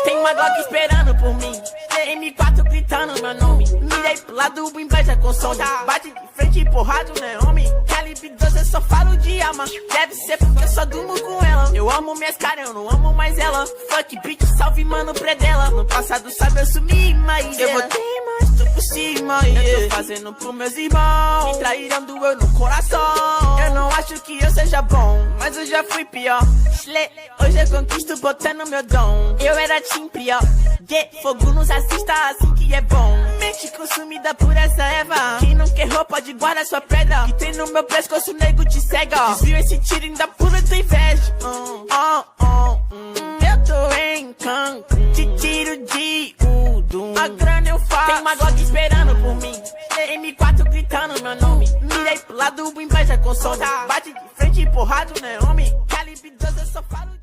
Tem uma Glock esperando por mim, M4 gritando meu nome. Mirei pro lado, o inveja consome. Bate de frente empurrado, né homem? Calibre 12 eu só falo de alma. Deve ser porque eu só durmo com ela. Eu amo minhas caras, eu não amo mais ela. Fuck bitch, salve mano predela. No passado sabe eu sumi, mas eu botei mais tu por cima. Eu tô fazendo pros meus irmãos. Me traíram doeu no coração. Eu não acho que eu seja bom, mas eu já fui pior. Hoje eu conquisto botando meu dom. Eu era team prior. Fogo nos assista assim que é bom. Mente consumida por essa erva. Quem não quer roupa de guarda sua pedra. Que tem no meu pescoço, o nego te cega. Desvio esse tiro ainda pura tua inveja. Eu tô em Cancún, te tiro de Udum. A grana eu faço. Tem uma Glock esperando por mim, M4 gritando meu nome. Mirei pro lado, o inveja consome. Bate de frente empurrado, né homem? Calibre 12 eu só falo.